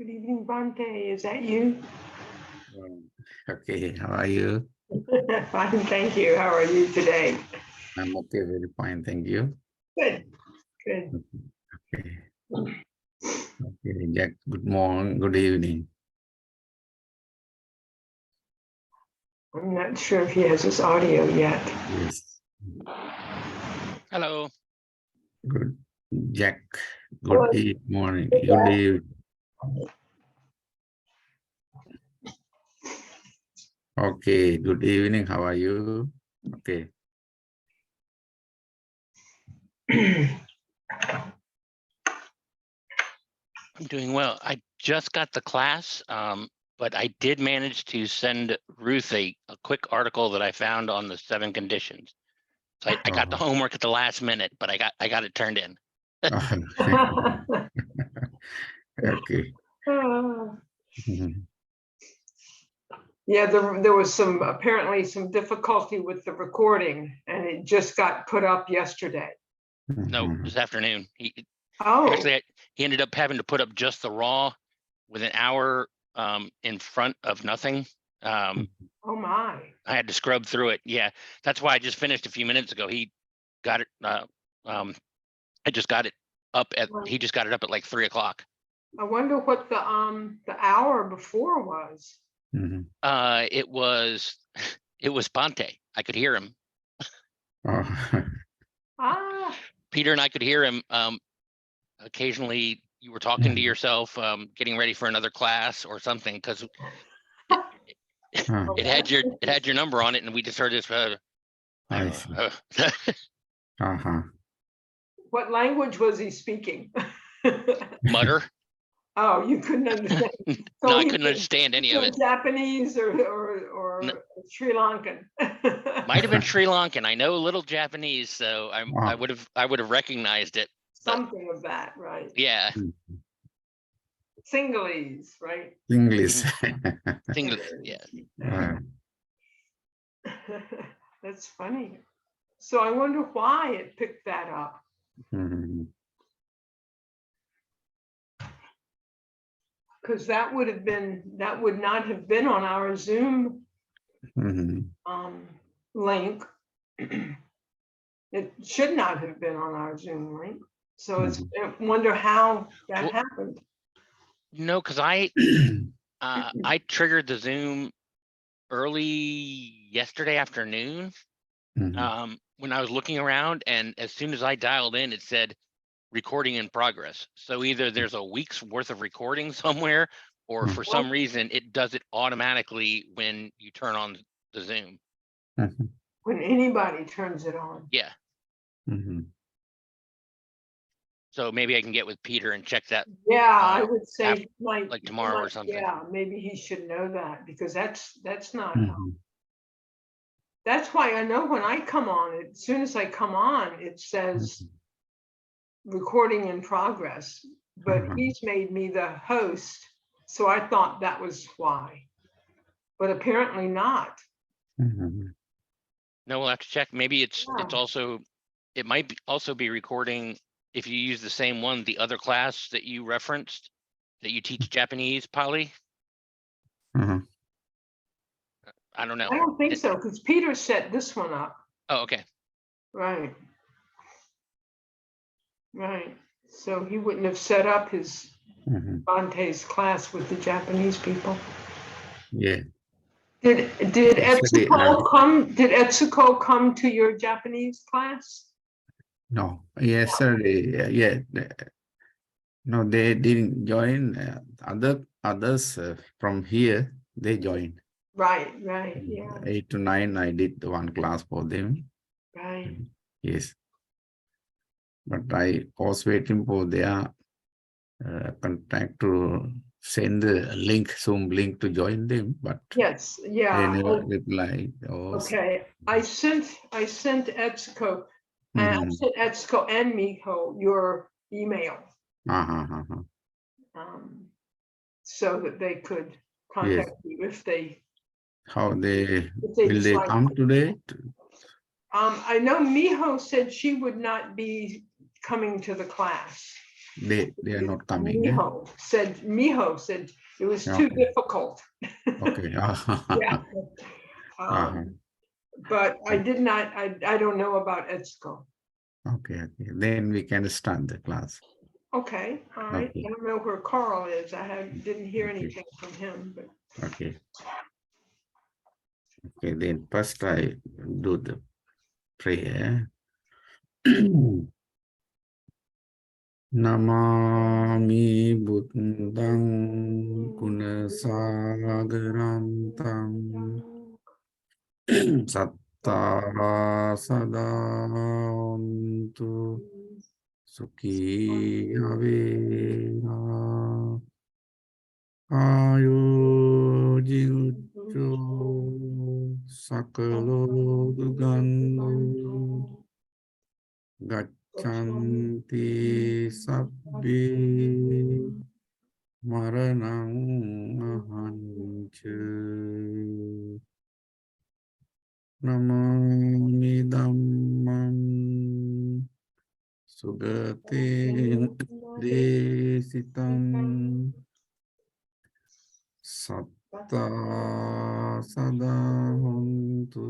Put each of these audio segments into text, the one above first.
Good evening, Bhante. Is that you? Okay, how are you? Fine, thank you. How are you today? I'm okay, very fine, thank you. Good, good. Okay, okay, Jack, good morning, good evening. I'm not sure if he has his audio yet. Yes. Hello. Good, Jack, good morning, good evening. Okay, good evening, how are you? Okay. I'm doing well. I just got the class, but I did manage to send Ruth a quick article that I found on the 7 conditions. So I got the homework at the last minute, but I got it turned in. Okay. Mhm. Yeah, there was apparently some difficulty with the recording, and it just got put up yesterday. No, Mhm. this afternoon. Oh, Actually, he ended up having to put up just the raw with an hour in front of nothing. oh my. I had to scrub through it. Yeah, that's why I just finished a few minutes ago. He got it. I just got it up at. He just got it up at like 3 o'clock. I wonder what the hour before was. Mhm. It was Bhante. I could hear him. Oh. Ah, Peter and I could hear him. Occasionally you were talking to yourself, getting ready for another class or something, because it had your number on it, and we just heard this. I see. Uh-huh. what language was he speaking? Mutter. Oh, you couldn't understand. No, I he couldn't understand any of it. Japanese or Sri Lankan. Might have been Sri Lankan. I know a little Japanese, so I would have recognized it. But Something of that, right? yeah, Sinhalese, right? English. English. Yeah. That's funny. So I wonder why it picked that up. Mhm. Because that would not have been on our Zoom Mhm. link. It should not have been on our Zoom link. So I wonder how that happened. No, because I triggered the Zoom early yesterday afternoon. Mhm. When I was looking around, and as soon as I dialed in, it said recording in progress. So either there's a week's worth of recording somewhere, or for some reason it does it automatically when you turn on the Zoom. Mhm. When anybody turns it on. Yeah. Mhm. So maybe I can get with Peter and check that. Yeah, I would say like tomorrow or something. Yeah, maybe he should know that, because that's not. Mhm. That's why I know when I come on, as soon as I come on, it says recording in progress, but he's made me the host. So I thought that was why, but apparently not. Mhm. No, we'll have to check. Maybe it's also, it might also be recording if you use the same one, the other class that you referenced, that you teach Japanese, Pali. Mhm. I don't know. I don't think so, because Peter set this one up. Oh, okay. Right. Right. So he wouldn't have set up his Bhante's class with the Japanese people. Yeah. Did Etsuko come? Did Etsuko come to your Japanese class? No, yesterday, yeah. No, they didn't join. Others from here, they joined. Right, yeah. 8 to 9, I did one class for them. Right. Yes. But I was waiting for their contact to send the link, Zoom link to join them, but yes, yeah. they never replied. Okay, I sent Etsuko, and I sent Etsuko and Miko your email, so that they could contact you if they. How will they come today? I know Miho said she would not be coming to the class. they are not coming. Eh? Miho said it was too Okay. difficult. Okay. Yeah. But I did not, I don't know about Etsuko. Okay. Okay. Then we can start the class. Okay, all right. Okay. I don't know where Carl is. Didn't hear Okay. anything from him, but Okay. Okay. Then first I do the prayer. Namami Buddhang Gunasagarantam Satta Sadavantu Sukhi Avena Ayo Jiucho Sakalo Dugando Gachanti Sabbi Maranang Ahancha Namami Dhammam Sugatin Desitam Satta Sadahantu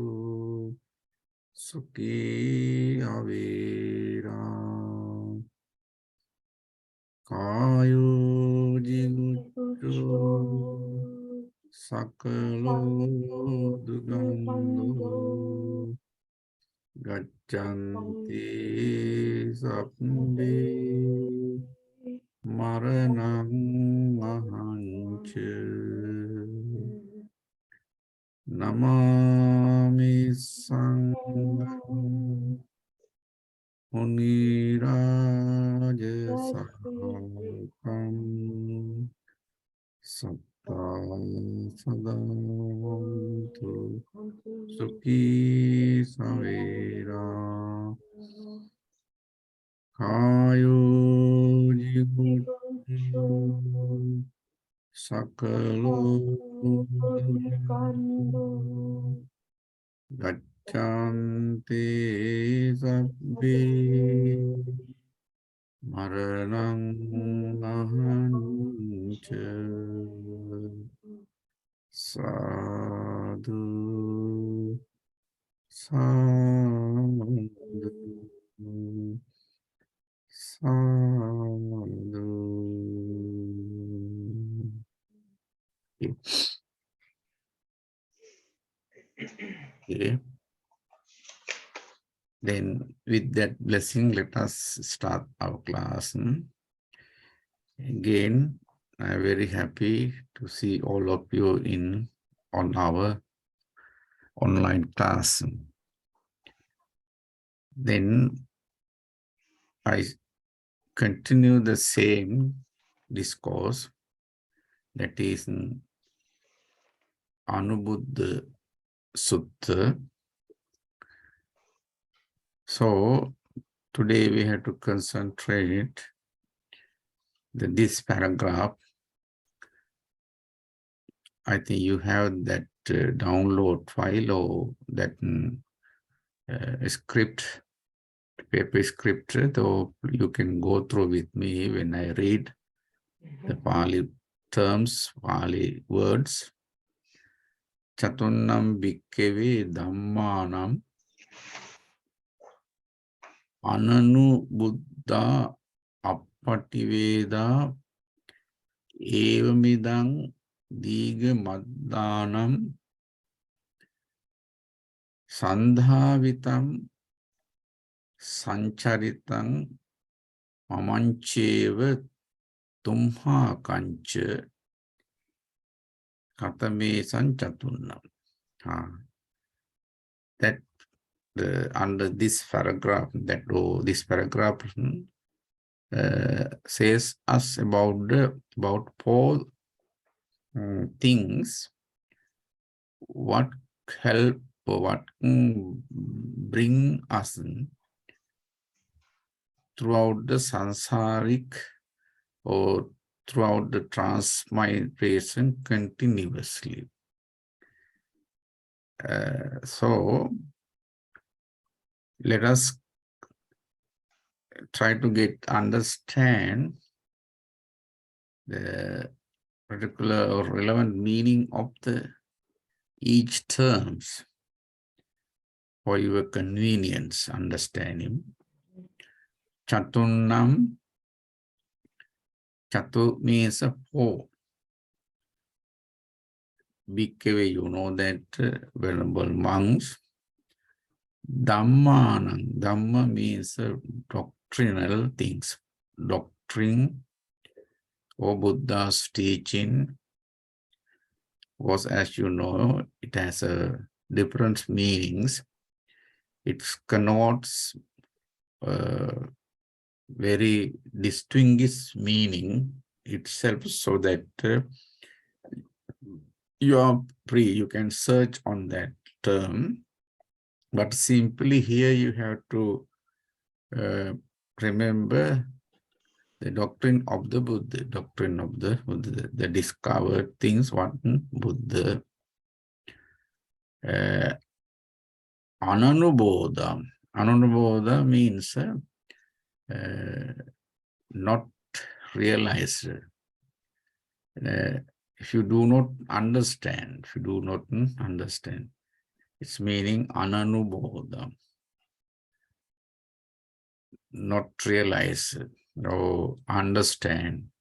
Sukhi Avira Kayo Jimucho Sakalo Dugando Gachanti Sabbe Maranang Ahancha Namami Sangham Muniraja Sakam Satta Sadantu Sukhi Savera Kayo Jibuchu Sakalo Gachanti Sabbe Maranang Ahancha Sadhu Sadhu Sadhu. Okay. Then with that blessing, let us start our class. Again, I'm very happy to see all of you on our online class. Then I continue the same discourse, that is Anubuddha Sutta. So today we have to concentrate this paragraph. I think you have that download file or that script, paper script, though you can go through with me when I read the Pali terms, Pali words. Chatunnam bhikkhave dhammanam ananu buddha appativeda evamidang diga maddanam sandhavitam sancharitam mamancheva tumha kancha katame sanchatunnam. That under this paragraph, this paragraph says us about four things, what help or what bring us throughout the sansaric or throughout the transmigration continuously. So let us try to understand the particular or relevant meaning of each terms for your convenience understanding. Chatunnam, Chatu means 4. Bhikkhave, you know that venerable monks. Dhammanam, Dhamma means doctrinal things. Doctrine or Buddha's teaching was, as you know, it has different meanings. It connotes very distinguished meaning itself, so that you are free, you can search on that term. But simply here you have to remember the doctrine of the Buddha, the discovered things, what Buddha. Ananubodha. Ananubodha means not realized. If you do not understand, its meaning ananubodha, not realize or understand.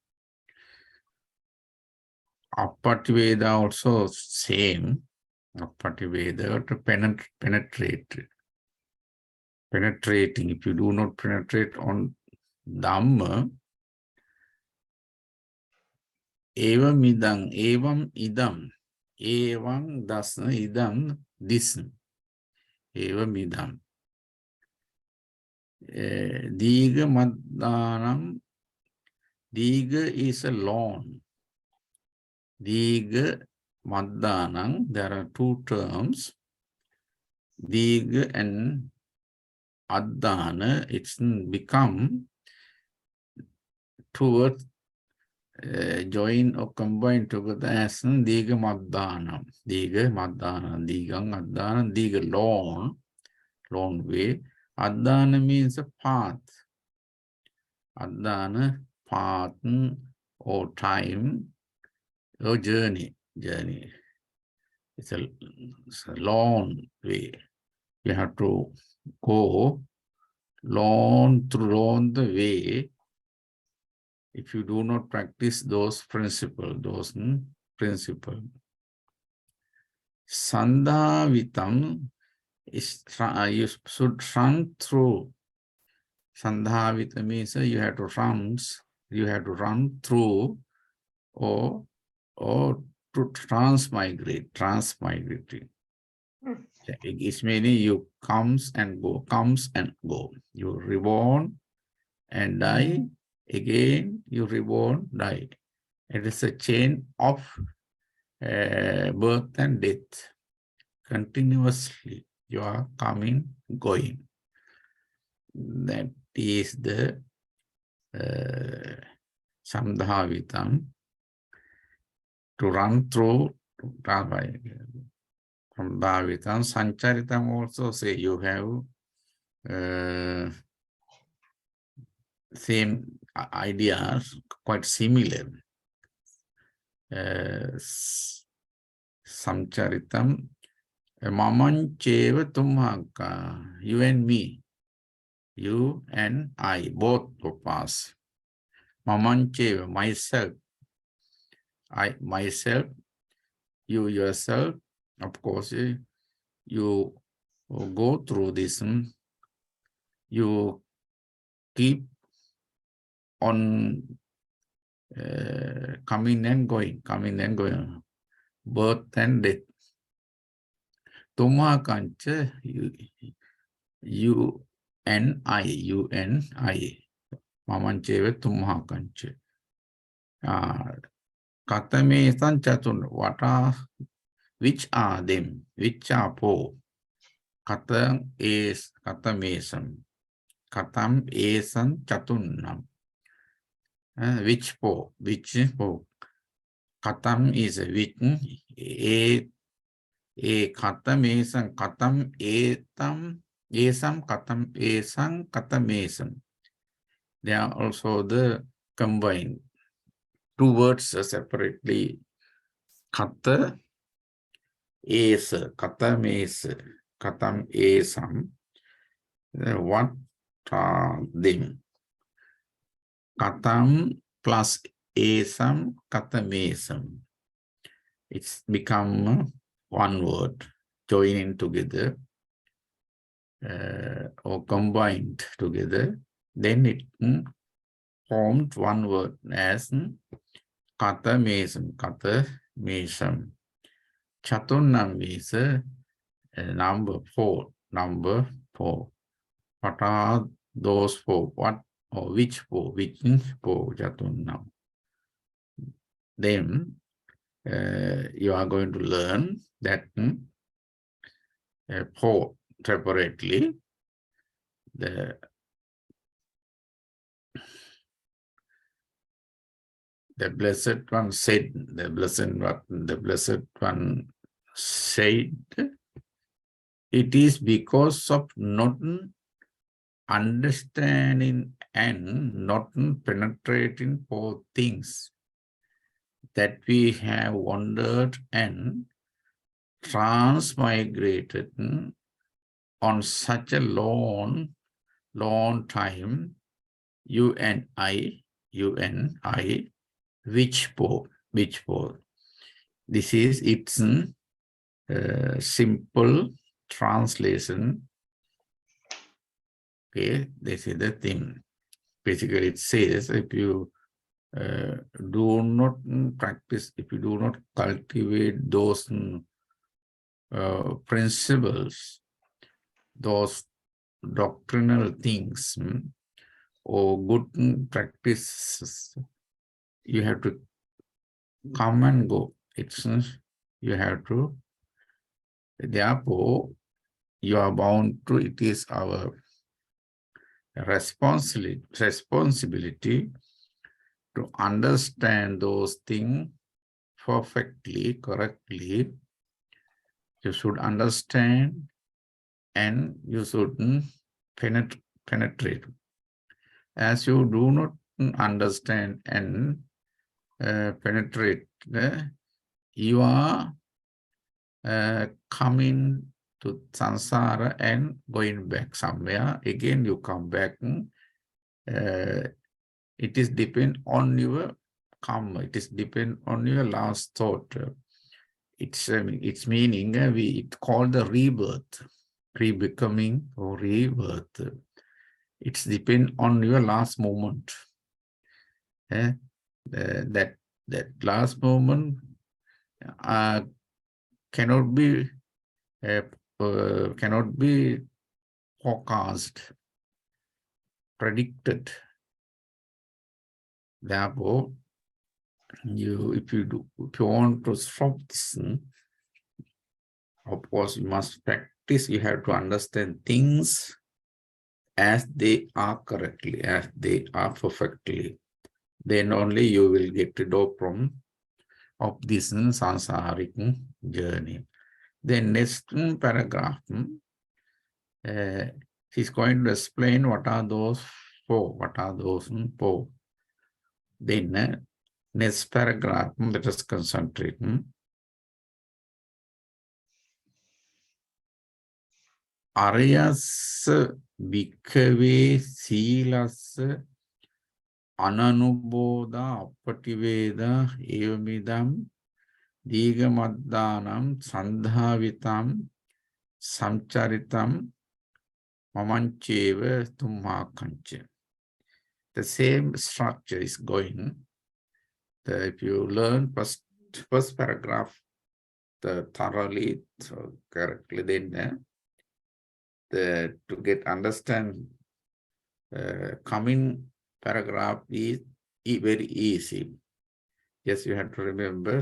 Appativeda also same. Appativeda to penetrate. Penetrating. If you do not penetrate on Dhamma, evam idam, evam dasna idam this, evam idam. Diga maddanam, diga is a lawn. Diga maddanam, there are 2 terms. Diga and addana, it's become towards join or combine together as diga maddanam. Diga maddanam, digang addana, diga lawn way. Addana means a path. Addana, path or time or journey. It's a long way. You have to go long the way. If you do not practice those principles, Sandhavitam is you should run through. Sandhavita means you have to run through or to transmigrate. It's meaning you comes and go. You reborn and die. Again, you reborn, die. It is a chain of birth and death. Continuously, you are coming, going. That is the Sambhavitam, to run through. Sambhavitam, Sancharitam also say you have same ideas, quite similar. Samcharitam, Mamancheva Tumhaka, you and me, you and I, both of us. Mamancheva, myself, I, myself, you yourself, of course, you go through this, you keep on coming and going, birth and death. Tuma kancha, you and I. Mamancheva tumha kancha. Katame san chatun, which are them? Which are po? Katam is katamesam. Katam esan chatunnam. Which po? Katam is a which. Katam esan, katam etam, esam, katam esan, katamesam. They are also the combined. Two words separately. Kata esa, kata mesa, katam esam. What are them? Katam plus esam, katamesam. It's become one word, joining together or combined together. Then it formed one word as katamesam, katamesam. Chatunnam is number 4. Number 4. What are those 4? What or which 4? Which 4? Chatunnam. Then you are going to learn that 4 separately. The Blessed One said, the Blessed One said, it is because of not understanding and not penetrating 4 things that we have wandered and transmigrated on such a long time, you and I, which 4? This is its simple translation. Okay, this is the thing. Basically, it says if you do not practice, if you do not cultivate those principles, those doctrinal things or good practices, you have to come and go. It's you have to, therefore, you are bound to, it is our responsibility to understand those things perfectly, correctly. You should understand and you should penetrate. As you do not understand and penetrate, you are coming to samsara and going back somewhere. Again, you come back. It is depend on your karma. It is depend on your last thought. It's meaning it's called the rebirth, rebecoming or rebirth. It's depend on your last moment. That last moment cannot be forecast, predicted. Therefore, if you want to stop this, of course, you must practice. You have to understand things as they are correctly, as they are perfectly. Then only you will get rid of this sansaric journey. The next paragraph, he's going to explain what are those 4. What are those 4? Then next paragraph, let us concentrate. Aryas bhikkhave silas ananubodha appativeda evamidam digamaddanam sandhavitam samcharitam mamancheva tummakancha. The same structure is going. If you learn first paragraph thoroughly, so correctly, then to get understand coming paragraph is very easy. Yes, you have to remember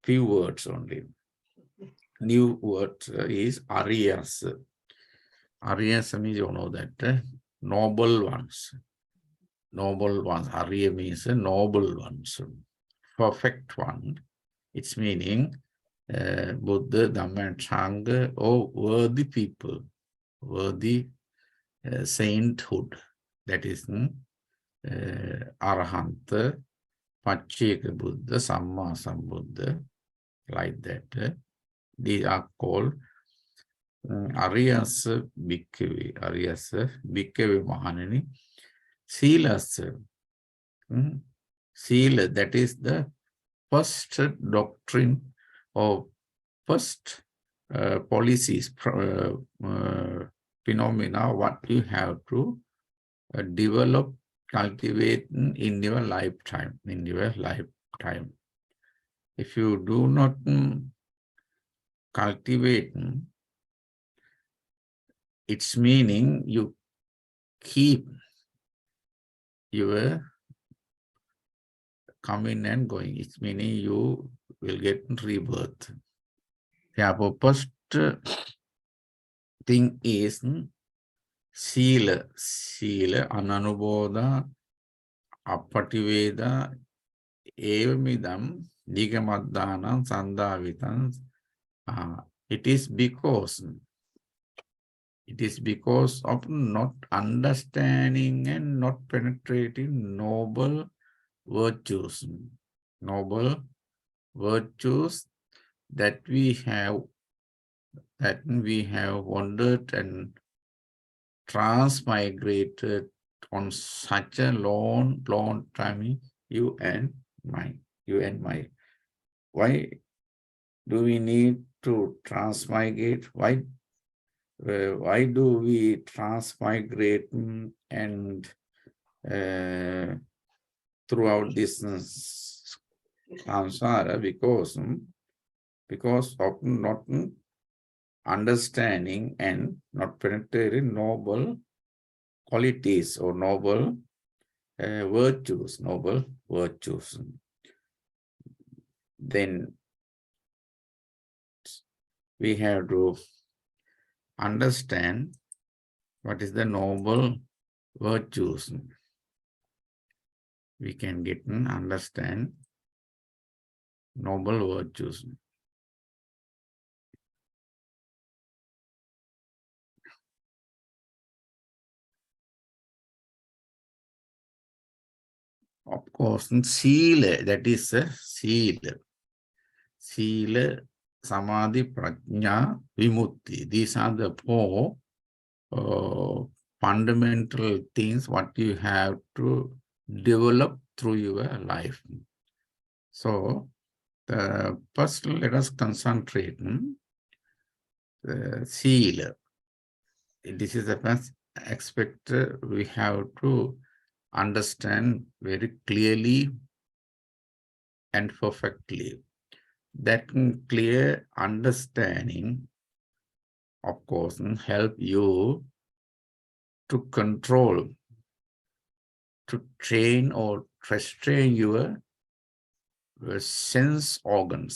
few words only. New word is Aryas. Aryas means, you know that noble ones. Noble ones. Arya means noble ones. Perfect one. It's meaning Buddha, Dhamma and Sangha, or worthy people. Worthy sainthood. That is Arahanta, Pacheka Buddha, Samma Sambuddha, like that. These are called Arias Bhikkhave, Arias Bhikkhave Mahanini, Silas. Sila, that is the first doctrine or first policies, phenomena, what you have to develop, cultivate in your lifetime, If you do not cultivate, its meaning you keep your coming and going. It's meaning you will get rebirth. The first thing is Sila, Ananubodha, Apativeda, Evamidam, Nigamadhanam, Sandavitam. It is because of not understanding and not penetrating noble virtues. Noble virtues that we have wandered and transmigrated on such a long time, you and my. Why do we need to transmigrate? Why do we transmigrate and throughout this samsara? Because of not understanding and not penetrating noble qualities or noble virtues. Then we have to understand what is the noble virtues. We can get and understand noble virtues. Of course, Sila, that is Sila. Sila, Samadhi, Prajna, Vimutti. These are the four fundamental things what you have to develop through your life. So, first let us concentrate on Sila. This is the first aspect we have to understand very clearly and perfectly. That clear understanding, of course, help you to control, to train or restrain your sense organ.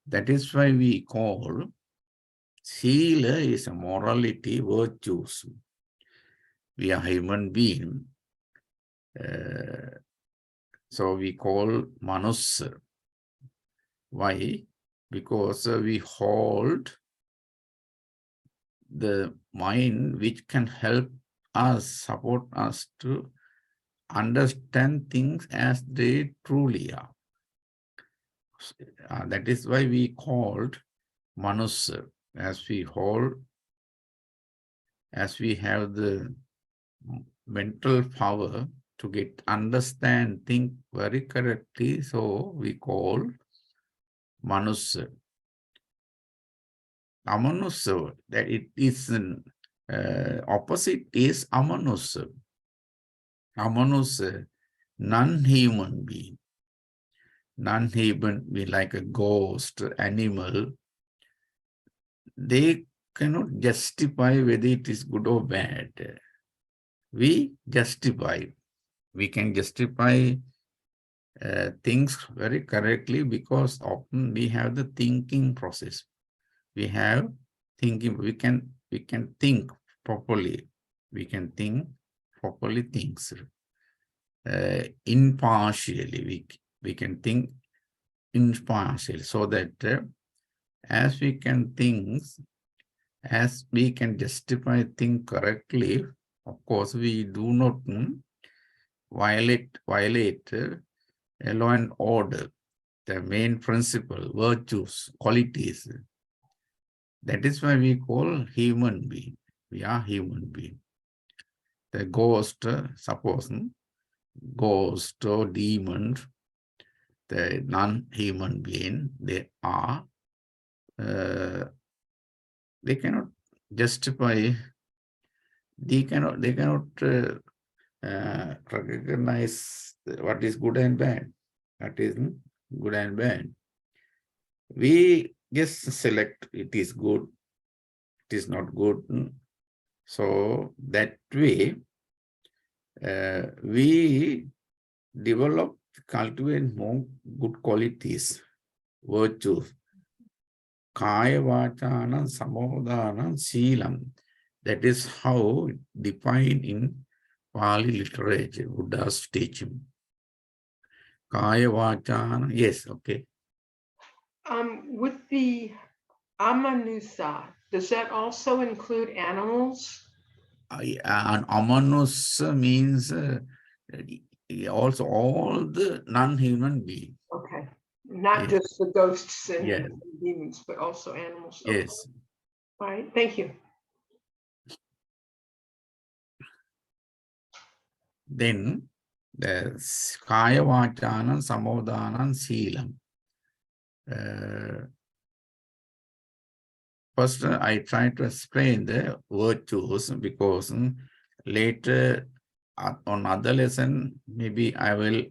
That is why we call Sila is a morality, virtues. We are human being. So we call Manusya. Why? Because we hold the mind which can help us, support us to understand things as they truly are. That is why we called Manusya. As we have the mental power to understand, think very correctly, so we call Manusya. Amanusya, that it is opposite is Amanusya. Amanusya, non-human being. Non-human being like a ghost, animal. They cannot justify whether it is good or bad. We justify. We can justify things very correctly because often we have the thinking process. We have thinking. We can think properly. We can think properly things. Impartially. We can think impartially, so that as we can think, as we can justify things correctly, Of course, we do not violate law and order, the main principle, virtues, qualities. That is why we call human being. We are human being. The ghost, suppose, ghost or demon, the non-human being, they are, they cannot justify, they cannot recognize what is good and bad. That is good and bad. We just select it is good, it is not good. So that way, we develop, cultivate more good qualities, virtues. Kaya vachana samodhana silam. That is how defined in Pali literature, Buddha's teaching. Kaya vachana, yes, okay. With the amanusa, does that also include animals? And amanus means also all the non-human beings. Okay, not Yes. just the ghosts and Yes. demons, but also animals. Okay. Yes. All right, thank you. Then the kaya vachana samodhana silam. First, I try to explain the virtues because later on other lesson, maybe I will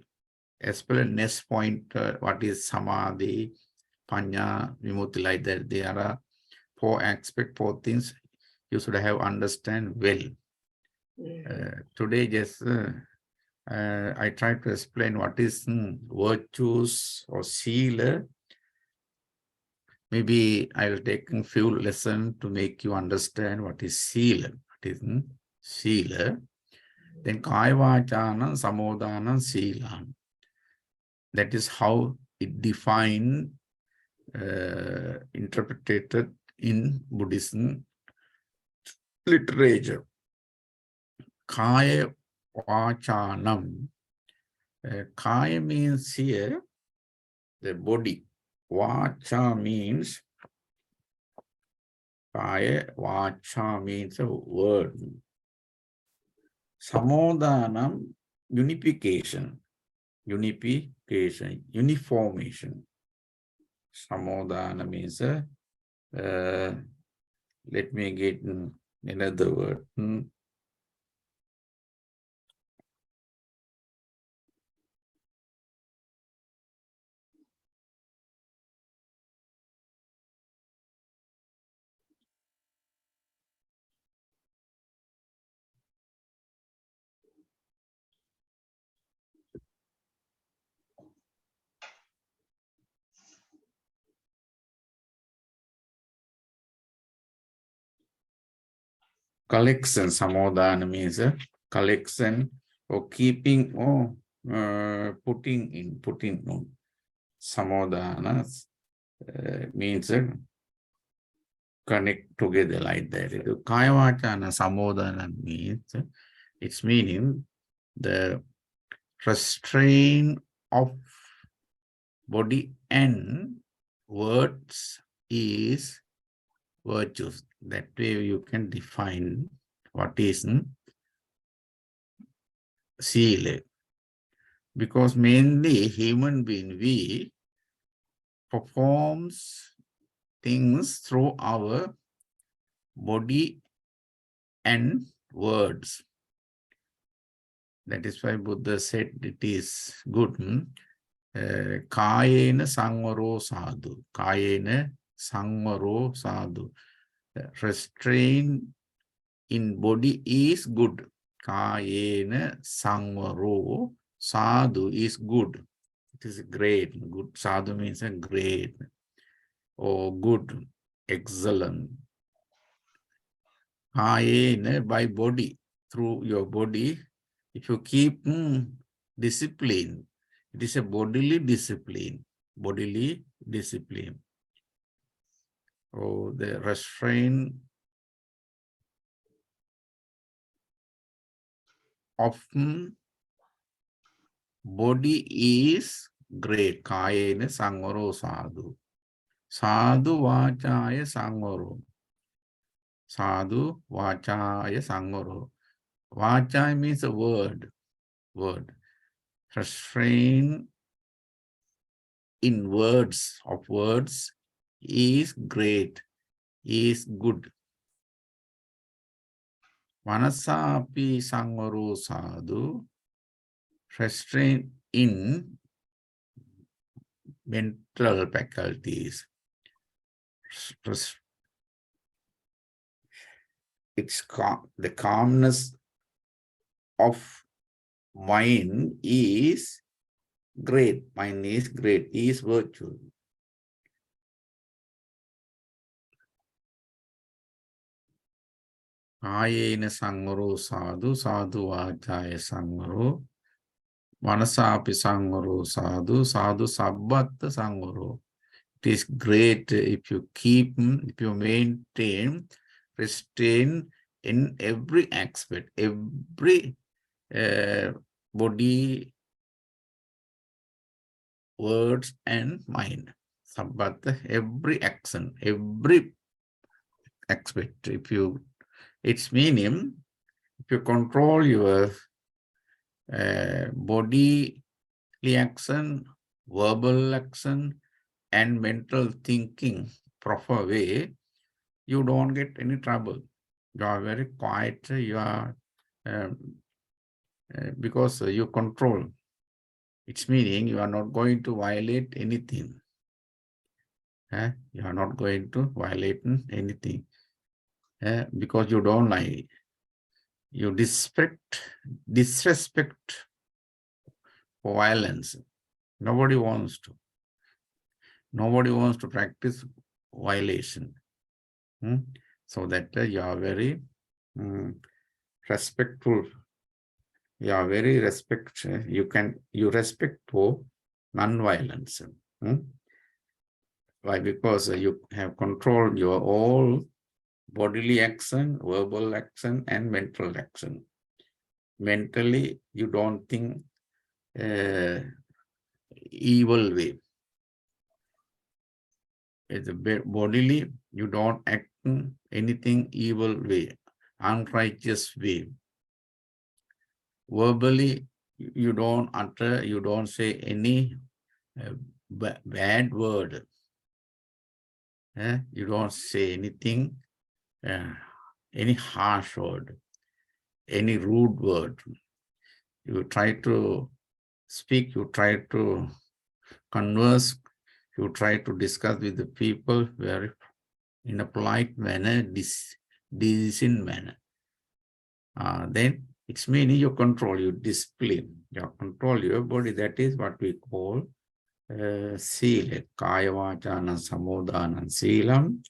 explain next point, what is samadhi, panya, vimutti, like that. There are 4 aspects, 4 things you should have understand well. Today, just I try to explain what is virtues or sila. Maybe I will take a few lessons to make you understand what is sila. What is sila? Then kaya vachana samodhana sila. That is how it defined, interpreted in Buddhism literature. Kaya vachanam. Kaya means here the body. Vacha means, kaya vacha means a word. Samodhanam, unification, uniformation. Samodhana means, let me get another word. Collection, samodhana means a collection or keeping or putting on. Samodhana means connect together like that. Kaya vachana samodhana means its meaning the restraint of body and words is virtues. That way you can define what is sila. Because mainly human being, we performs things through our body and words. That is why Buddha said it is good. Kayena sangvaro sadhu. Kayena sangvaro sadhu. Restraint in body is good. Kayena sangvaro sadhu is good. It is great. Good. Sadhu means a great or good, excellent. Kayena by body, through your body. If you keep discipline, it is a bodily discipline. Bodily discipline. Or the restraint of body is great. Kayena sangvaro sadhu. Sadhu vachaya sangvaro. Sadhu vachaya sangvaro. Vachaya means a word. Word. Restraint in words of words is great, is good. Manasapi sangvaro sadhu. Restraint in mental faculties. It's the calmness of mind is great. Mind is great, is virtue. Kayena sangvaro sadhu, sadhu vachaya sangvaro. Manasapi sangvaro sadhu, sadhu sabbatta sangvaro. It is great if you keep, if you maintain, restrain in every aspect, every body, words and mind. Sabbatta, every action, every aspect. If you, its meaning, if you control your body action, verbal action, and mental thinking proper way, you don't get any trouble. You are very quiet. You are because you control. Its meaning you are not going to violate anything. You are not going to violate anything because you don't lie. You disrespect violence. Nobody wants to. Nobody wants to practice violation. So that you are very respectful. You are very respectful. You respect for non-violence. Why? Because you have controlled your all bodily action, verbal action, and mental action. Mentally, you don't think evil way. It's bodily, you don't act anything evil way, unrighteous way. Verbally, you don't utter, you don't say any bad word. You don't say anything, any harsh word, any rude word. You try to speak, you try to converse, you try to discuss with the people very in a polite manner, decent manner. Then it's meaning you control, you discipline, you control your body. That is what we call sila. Kaya vachana samodhanam silam.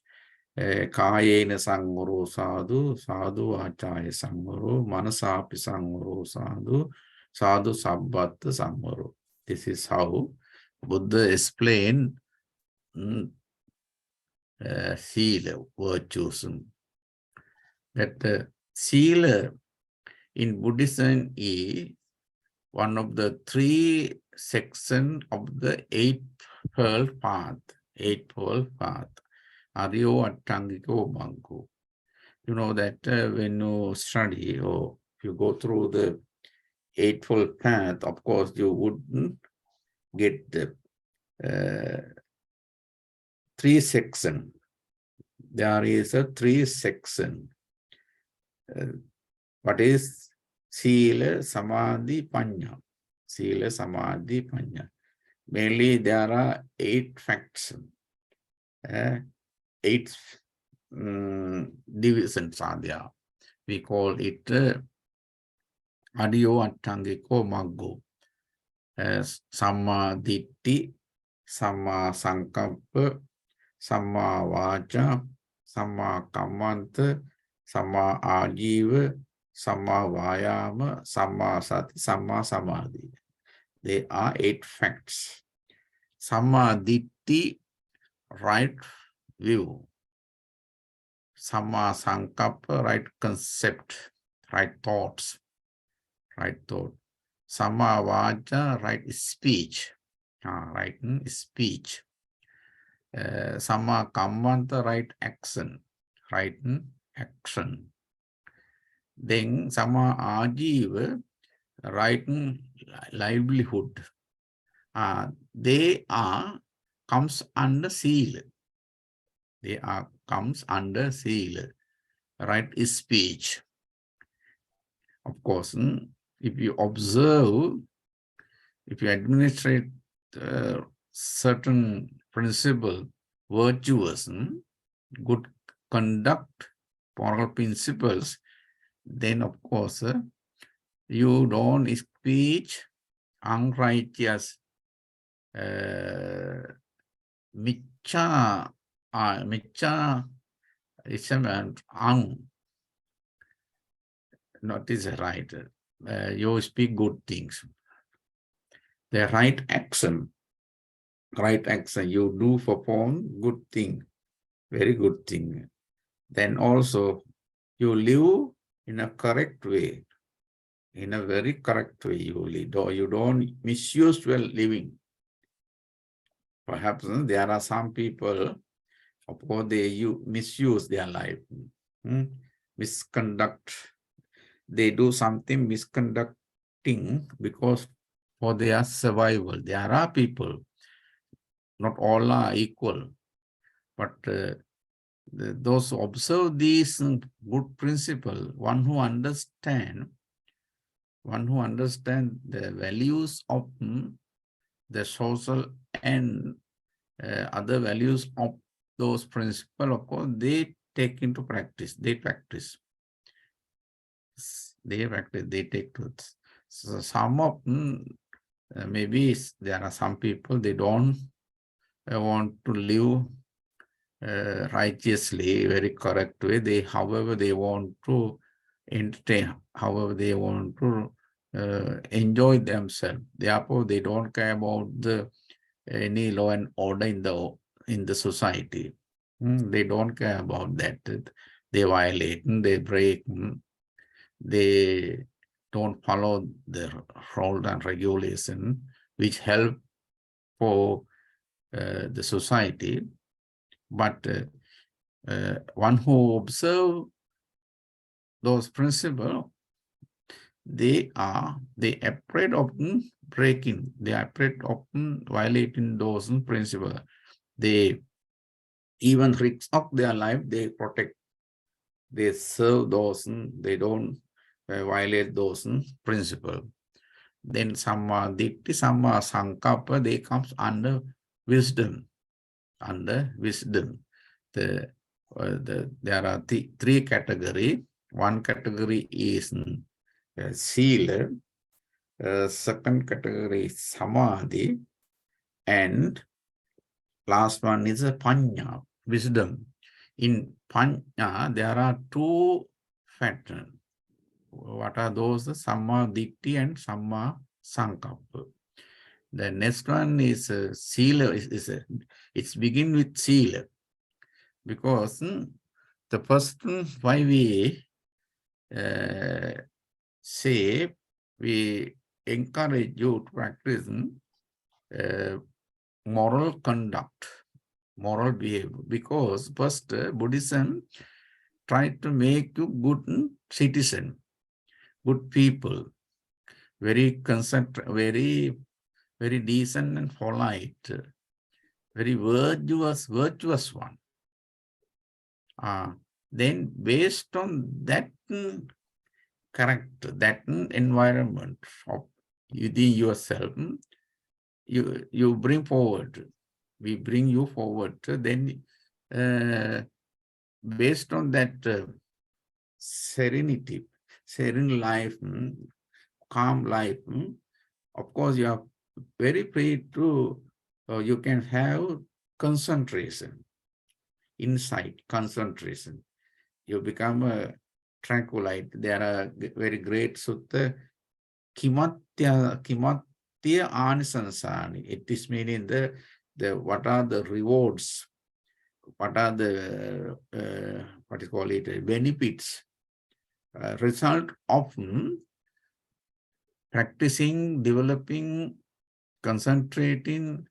Kayena sangvaro sadhu, sadhu vachaya sangvaro, manasapi sangvaro sadhu, sadhu sabbatta sangvaro. This is how Buddha explained sila, virtues. That sila in Buddhism is one of the 3 sections of the Eightfold Path. Eightfold Path. Aryo Attangiko Bhangu. You know that when you study or if you go through the Eightfold Path, of course you wouldn't get the 3 sections. There is a 3 section. What is Sila, Samadhi, Panya? Sila, Samadhi, Panya. Mainly there are 8 facts. 8 divisions are there. We call it Adiyo Attangiko Maggo. Samma Ditti, Samma Sankappa, Samma Vacha, Samma Kammanta, Samma Ajiva, Samma Vayama, Samma Sati, Samma Samadhi. They are 8 facts. Samma Ditti, right view. Samma Sankappa, right concept, right thoughts. right thought. Samma vacha, right speech. Right speech. Samma kammanta, right action. Right action. Then samma ajiva, right livelihood. They are comes under seal. They are comes under seal. Right speech. Of course, if you observe, if you administrate certain principle, virtuous, good conduct, moral principles, then of course you don't speak unrighteous, micha is not is right. You speak good things. The right action, you do perform good thing, very good thing. Then also you live in a correct way, in a very correct way you live. You don't misuse your living. Perhaps there are some people, of course, they misuse their life, misconduct. They do something misconducting because for their survival. There are people, not all are equal, but those who observe these good principle, one who understand the values of the social and other values of those principles, of course, they take into practice. They practice. They take to it. So some of maybe there are some people, they don't want to live righteously, very correct way. However, they want to entertain, however, they want to enjoy themselves. Therefore, they don't care about any law and order in the society. They don't care about that. They violate, they break, they don't follow the rule and regulation which help for the society. But one who observe those principles, they afraid of breaking, they are afraid of violating those principles. They even risk of their life, they protect, they serve those, they don't violate those principles. Then Samma Ditti, Samma Sankappa, they comes under wisdom. Under wisdom. There are three categories. One category is Sila, second category is Samadhi, and last one is Panya, wisdom. In Panya, there are two factors. What are those? Samma Ditti and Samma Sankappa. The next one is Sila. It's begin with Sila. Because the first why we say we encourage you to practice moral conduct, moral behavior, because first Buddhism tried to make you good citizen, good people, very very decent and polite, very virtuous one. Then based on that character, that environment of within yourself, you bring forward, we bring you forward. Then based on that serenity, serene life, calm life, of course you are very free to, you can have concentration, insight, concentration. You become a tranquilite. There are very great sutta, kimatya anisansani. It is meaning the what are the rewards, what are the what is called it, benefits, result of practicing, developing, concentrating,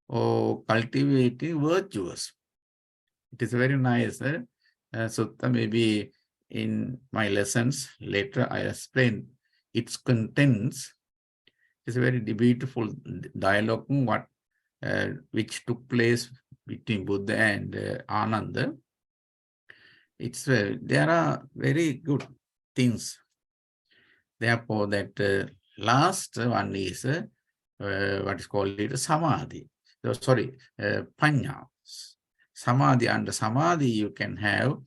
or cultivating virtues. It is very nice. Sutta, maybe in my lessons later I explain its contents. It's a very beautiful dialogue which took place between Buddha and Ananda. There are very good things. Therefore, that last one is what is called it samadhi. So, sorry, panya. Samadhi. Under samadhi, you can have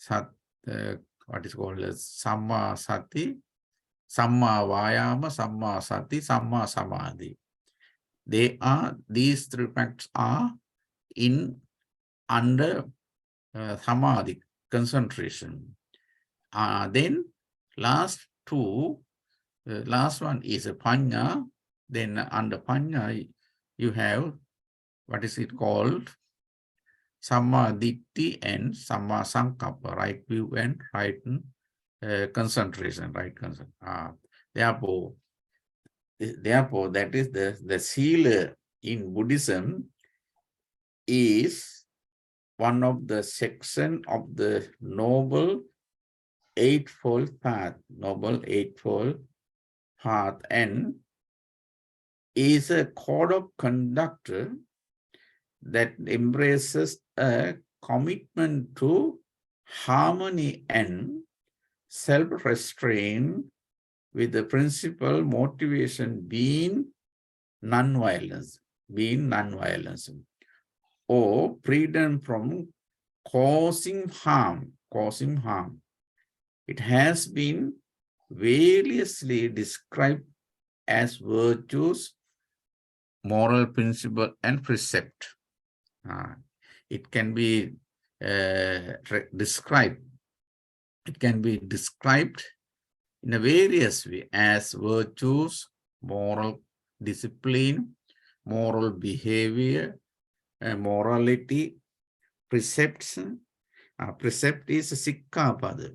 what is called samma sati, samma vayama, samma sati, samma samadhi. These three facts are under samadhi, concentration. Then last one is a panya. Then under panya, you have what is it called? Samma ditti and samma sankappa, right view and right concentration, right concentration. Therefore, that is the sila in Buddhism is one of the section of the Noble Eightfold Path, and is a code of conduct that embraces a commitment to harmony and self-restraint, with the principal motivation being non-violence, or freedom from causing harm. It has been variously described as virtues, moral principle, and precept. It can be described. It can be described in a various way as virtues, moral discipline, moral behavior, morality, precepts. Precept is sikkapada.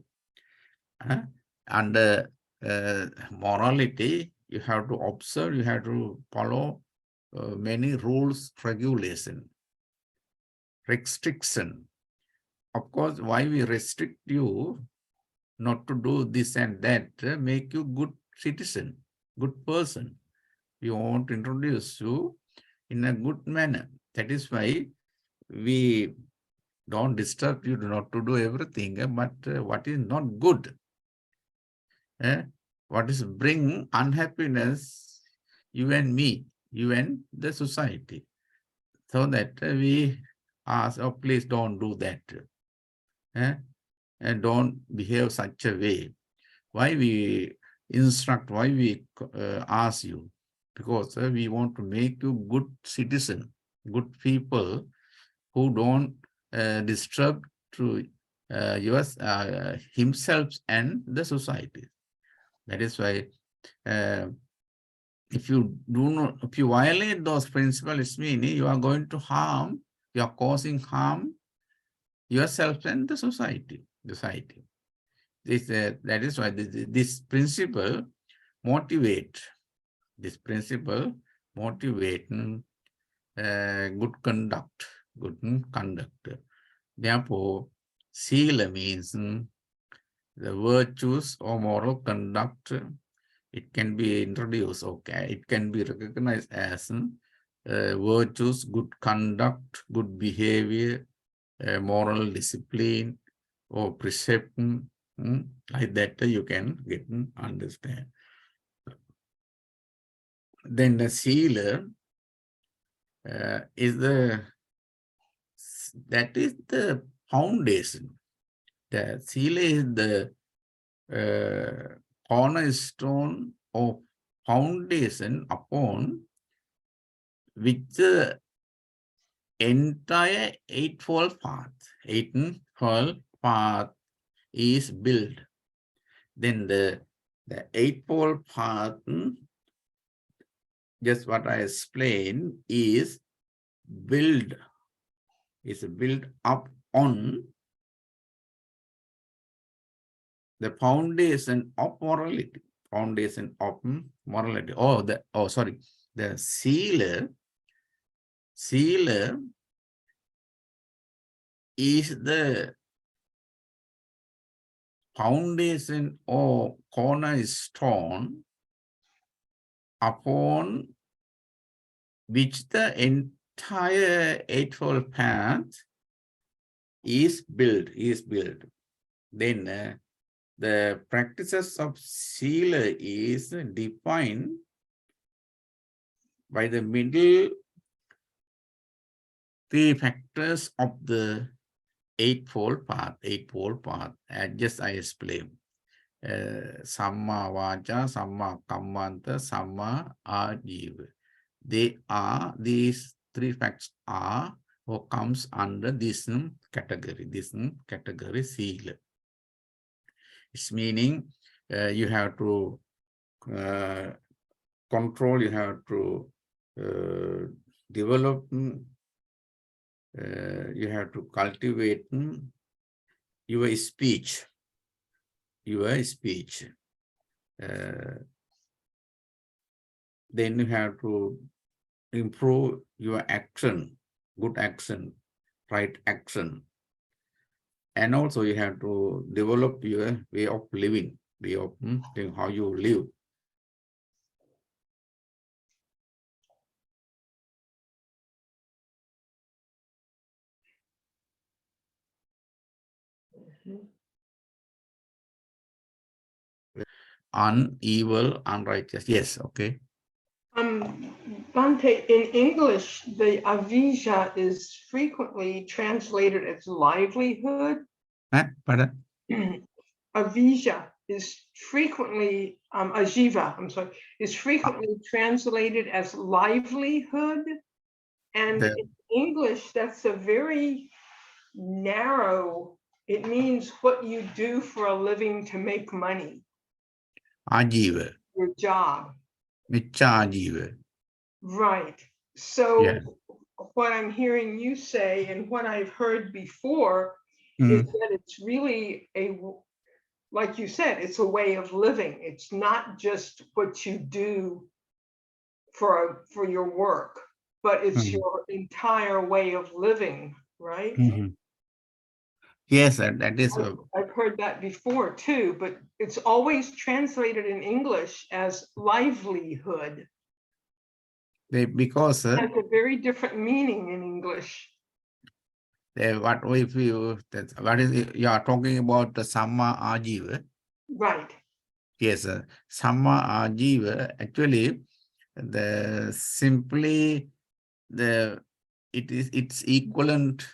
Under morality, you have to observe, you have to follow many rules, regulation, restriction. Of course, why we restrict you not to do this and that, make you good citizen, good person. We want to introduce you in a good manner. That is why we don't disturb you not to do everything, but what is not good, what is bring unhappiness, you and me, you and the society. So that we ask, oh, please don't do that. And don't behave such a way. Why we instruct, why we ask you? Because we want to make you good citizen, good people who don't disturb to himself and the society. That is why if you violate those principles, it's meaning you are going to harm, you are causing harm yourself and the society. That is why this principle motivate. Good conduct. Therefore, sila means the virtues or moral conduct. It can be introduced, okay. It can be recognized as virtues, good conduct, good behavior, moral discipline, or precept. Like that you can get and understand. Then the sila is the foundation. The sila is the cornerstone of foundation upon which the entire eightfold path is built. Then the eightfold path, just what I explained, is built up on the foundation of morality. foundation of morality. Oh, sorry. The sealer is the foundation or cornerstone upon which the entire Eightfold Path is built. Then the practices of Sila is defined by the middle three factors of the Eightfold Path. As just I explained. Samma Vaja, Samma Kammanta, Samma Ajiva. These three facts are or comes under this category Sila. It's meaning you have to control, you have to develop, you have to cultivate your speech. Then you have to improve your action, good action, right action. And also you have to develop your way of living, how you live. Evil, unrighteous. Yes, okay. Bhante, in English, the avija is frequently translated as livelihood. Pardon? Avija is frequently, ajiva, I'm sorry, is frequently translated as livelihood. And in English, that's a very narrow, it means what you do for a living to make money. Ajiva. Your job. Micha ajiva. Right. So yeah. What I'm hearing you say and what I've heard before is that it's really like you said, it's a way of living. It's not just what you do for your work, but it's your entire way of living, right? Yes, that is. I've heard that before too, but it's always translated in English as livelihood. Because it has a very different meaning in English. What if you are talking about the Samma Ajiva? Right. Yes, Samma Ajiva. Actually, it's equivalent.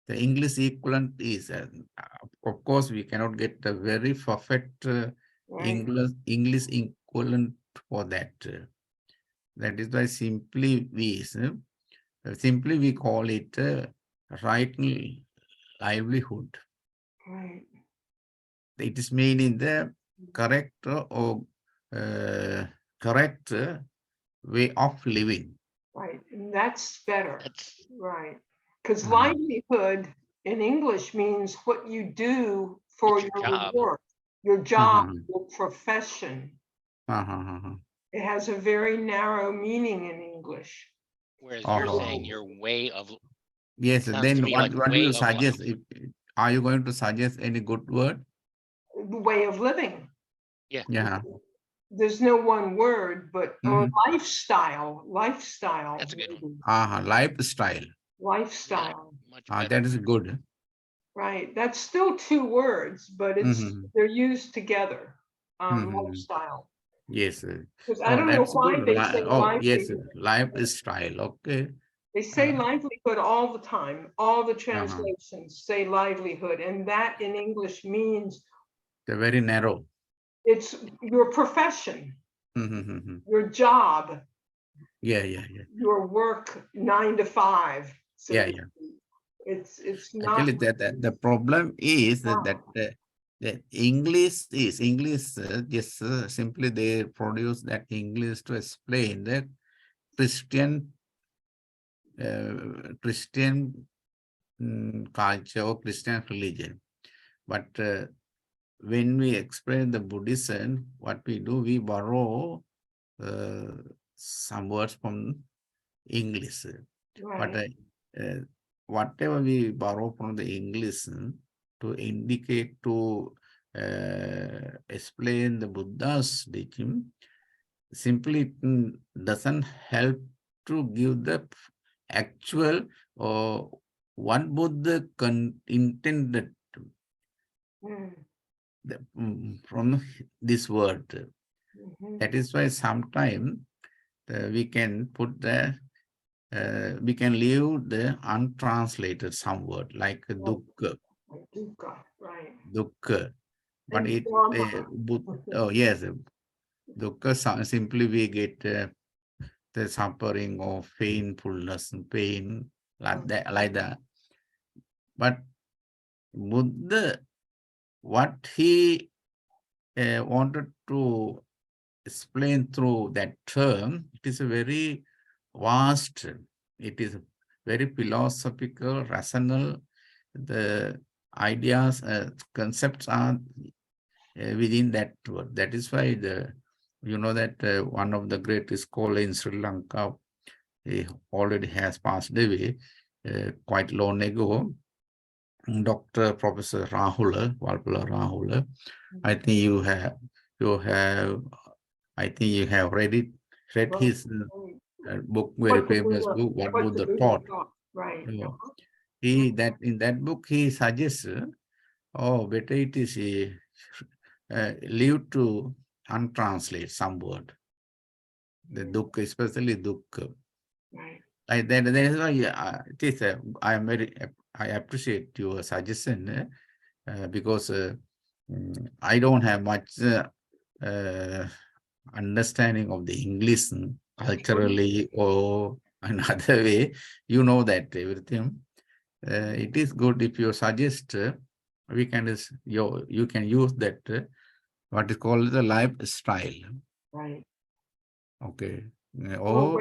The English equivalent is, of course, we cannot get a very perfect English equivalent for that. That is why simply we call it right livelihood. Right. It is meaning the correct or correct way of living. Right, and that's better. Right, because livelihood in English means what you do for your work, your job, your profession. It has a very narrow meaning in English. Whereas you're saying your way of. Yes, then what do you suggest? Are you going to suggest any good word? The way of living. Yeah. There's no one word, but lifestyle. That's a good one. Lifestyle. Lifestyle. Yeah, that is good. Right. That's still two words, but they're used together. Lifestyle. Yes. Because I don't know why they say livelihood. Yes, lifestyle. Okay. They say livelihood all the time. All the translations say livelihood, and that in English means they're very narrow. It's your profession, your job. Yeah. Your work 9 to 5. So it's not. Actually, the problem is that the English just simply they produce that English to explain the Christian culture or Christian religion, but when we explain the Buddhism, what we do, we borrow some words from English. But Right. whatever we borrow from the English to indicate, to explain the Buddha's teaching, simply doesn't help to give the actual or what Buddha intended Mm. from this word. Mhm. That is why sometimes we can put the we can leave the untranslated some word like dukkha, Dukkha, right. dukkha. But And it Dharma. oh yes, dukkha simply we get the suffering or painfulness and pain like that. But Buddha, what he wanted to explain through that term, it is a very vast, it is very philosophical, rational. The ideas, concepts are within that word. That is why you know that one of the greatest scholars in Sri Lanka, he already has passed away quite long ago. Dr. Professor Rahula, Valpala Rahula. I think I think you have read his book, very famous book, What What the Buddha Buddha Taught. taught, right. In that book he suggests, oh, better it is leave to untranslate some word, the dukkha, especially dukkha. Right. Like that is why it is. I appreciate your suggestion because I don't have much understanding of the English culturally or another way. You know that everything. It is good if you suggest we can you can use that what is called the lifestyle. Right. Okay. Or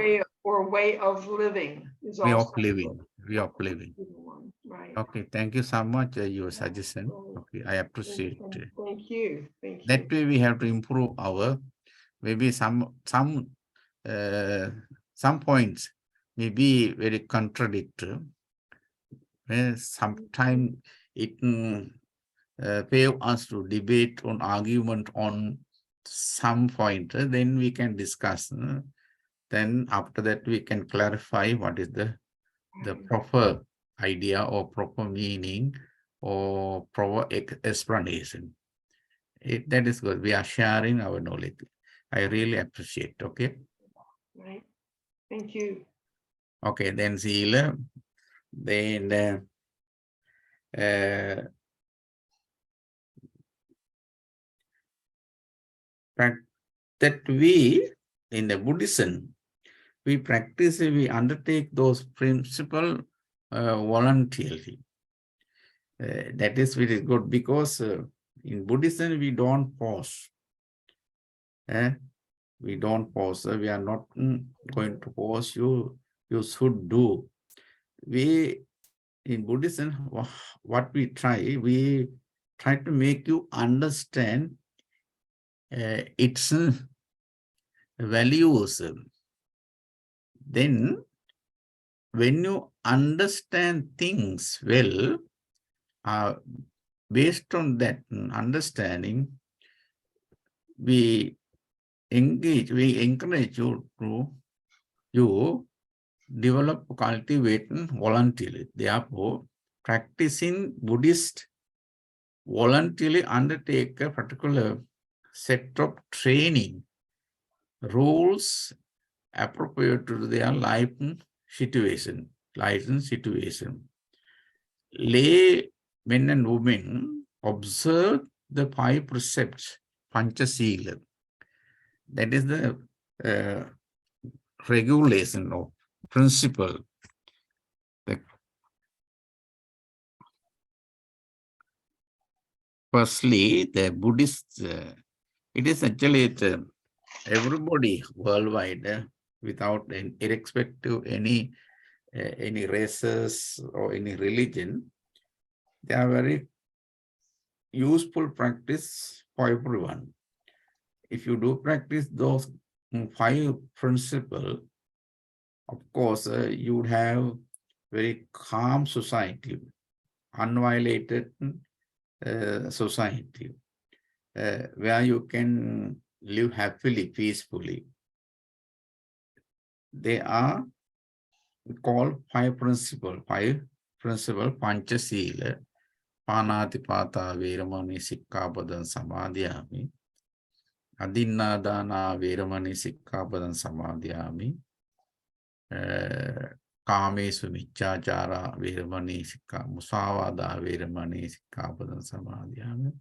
Or way of living is way also of living. Way of living. one. Right. Okay. Thank you so much your suggestion. Okay. I appreciate it. Thank you. Thank you. That way we have to improve our maybe some points may be very contradictory. Sometimes it pave us to debate on argument on some point, then we can discuss. Then after that we can clarify what is the proper idea or proper meaning or proper explanation. That is good. We are sharing our knowledge. I really appreciate. Okay. Right. Thank you. Okay. Then Sheila. Then that we in the Buddhism we practice, we undertake those principles voluntarily. That is very good because in Buddhism we don't pause. We don't pause. We are not going to pause you. You should do. We in Buddhism, what we try to make you understand its values. Then, when you understand things well, based on that understanding, we encourage you to develop, cultivate voluntarily. Therefore, practicing Buddhist voluntarily undertake a particular set of training rules appropriate to their life situation. Lay men and women observe the 5 precepts, Panchasila. That is the regulation or principle. Firstly, the Buddhist, it is actually everybody worldwide, without irrespective any races or any religion, they are very useful practice for everyone. If you do practice those 5 principles, of course, you would have very calm society, unviolated society, where you can live happily, peacefully. They are called 5 principles. 5 principles, Pancha Sila, Panatipata, Veramani, Sikkhapadan, Samadhyami, Adinnadana, Veramani, Sikkhapadan, Samadhyami, Kamesu, Michachara, Veramani, Musavada, Veramani, Sikkhapadan, Samadhyami,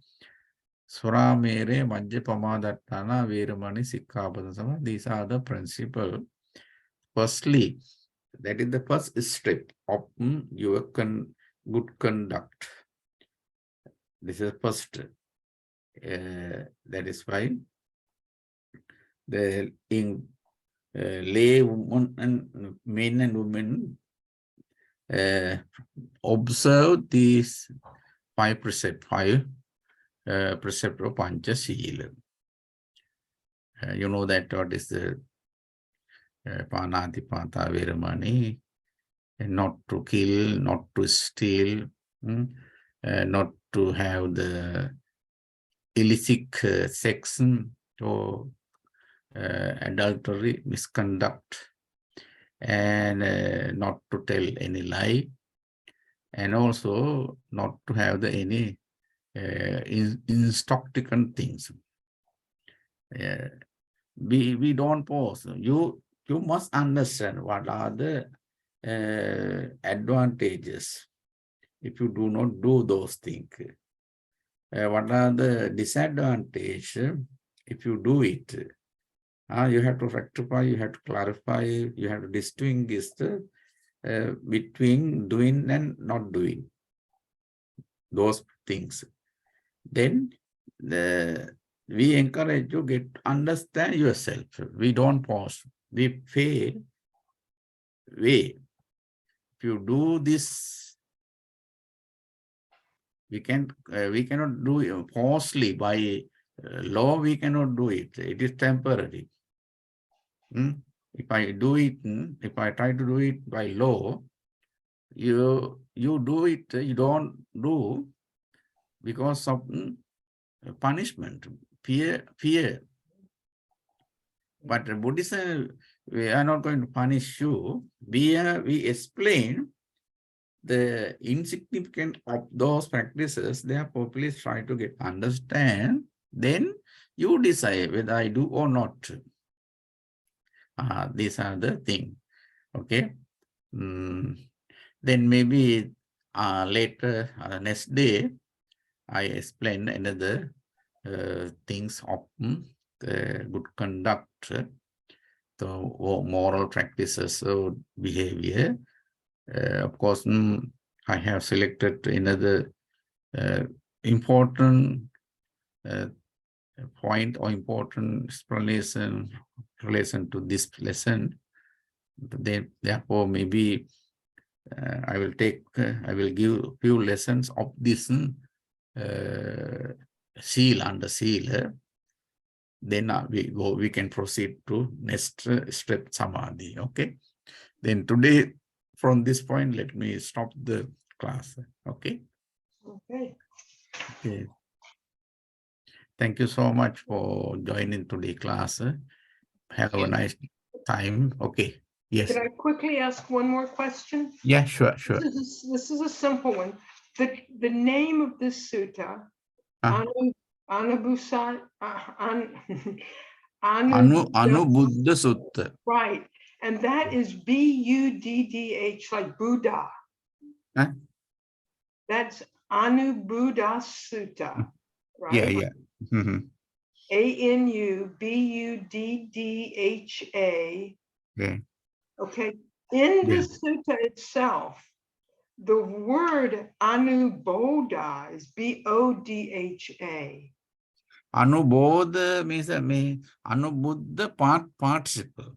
Sura Mere, Majjapamadattana, Veramani, Sikkhapadan, Samadhyami. These are the principles. Firstly, that is the first step of your good conduct. This is first. That is why the lay women and men and women observe these 5 precepts, 5 precepts of Pancha Sila. You know that what is the Panatipata Veramani, not to kill, not to steal, not to have the illicit sex or adultery, misconduct, and not to tell any lie, and also not to have any intoxicant things. We don't pause. You must understand what are the advantages if you do not do those things. What are the disadvantages if you do it? You have to rectify, you have to clarify, you have to distinguish between doing and not doing those things. Then we encourage you to understand yourself. We don't pause. We pay way. If you do this, we cannot do it falsely by law. We cannot do it. It is temporary. If I do it, if I try to do it by law, you do it. You don't do because of punishment, fear. But Buddhism, we are not going to punish you. We explain the insignificance of those practices. Therefore, please try to understand. Then you decide whether I do or not. These are the things. Okay. Then maybe later, next day, I explain another things of good conduct, the moral practices, so behavior. Of course, I have selected another important point or important explanation relation to this lesson. Therefore, maybe I will give a few lessons of this seal under seal. Then we can proceed to next step, samadhi. Okay. Then today, from this point, let me stop the class. Okay. Okay. Okay. Thank you so much for joining today's class. Have a nice time. Okay. Yes. Could I quickly ask one more question? Yeah, sure. This is a simple one. The name of this sutta, Anubuddha Anubuddha Sutta. Right. And that is Buddh, like Buddha. Huh? That's Anubuddha Sutta, right? Yeah. Anubuddha. Okay. Okay. In the sutta itself, the word Anuboddha is Bodha. Anubodha means Anubuddha participle.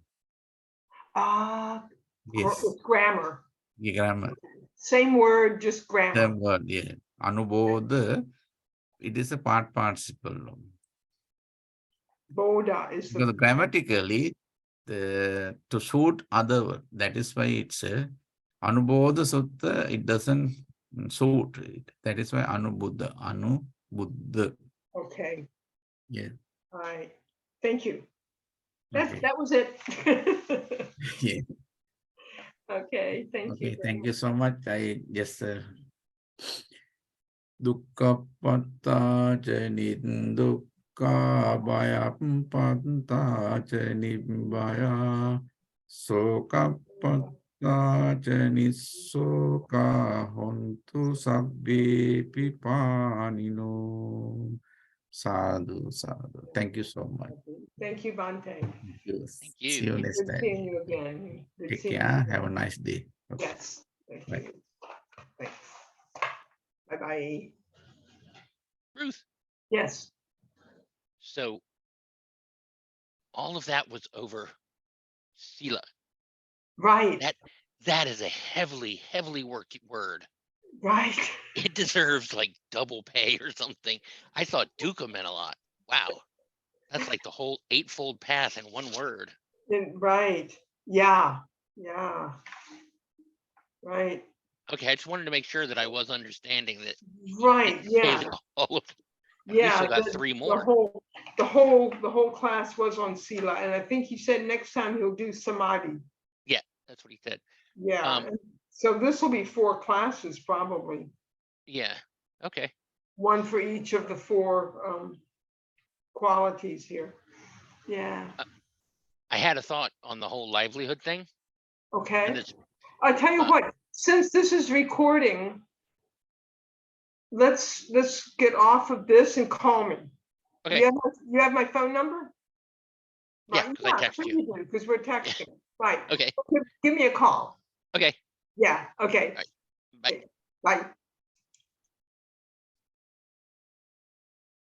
Yes. Grammar. Grammar. Same word, just grammar. Same word, yeah. Anubodha it is a part participle. Bodha is Because the, grammatically, to suit other word, that is why it's a Anubodha Sutta, it doesn't suit it. That is why Anubuddha. okay, Yeah. all right. Thank you. Okay. That was it. Yeah. Okay, thank you. Okay. Thank you so much. I just Dukkhapatta ca nindukha bhayapatta ca nibbaya sokapatta ca nissoka hontu sabbe pipanino. Sadhu, sadhu. Thank you so much. Thank you, Bhante. Thank you. Thank you. See you next Good time. seeing you again. Good Take seeing care. you. Have a nice day. Okay. Yes, thank Bye. you. Thanks. Bye-bye. Ruth. Yes, So all of that was over Sila. right, That is a heavily worked word. right. It deserves like double pay or something. I thought dukkha meant a lot. Wow. That's like the whole eightfold path in one word. Right, yeah, right, Okay, I just wanted to make sure that I was understanding that right, it said yeah, all of we yeah. still got three more. The whole class was on Sila, and I think he said next time he'll do Samadhi. Yeah, that's what he said. Yeah, and so this will be 4 classes probably, Yeah. Okay. one for each of the 4 qualities here. Yeah, I had a thought on the whole livelihood thing. And okay. it's I tell you what, since this is recording, let's get off of this and call me. okay. You have my phone number? Yeah, Right, because I text you. do, because we're texting. Right. Okay. Give me a call. Okay. Yeah, okay. All right. Bye. Okay, bye.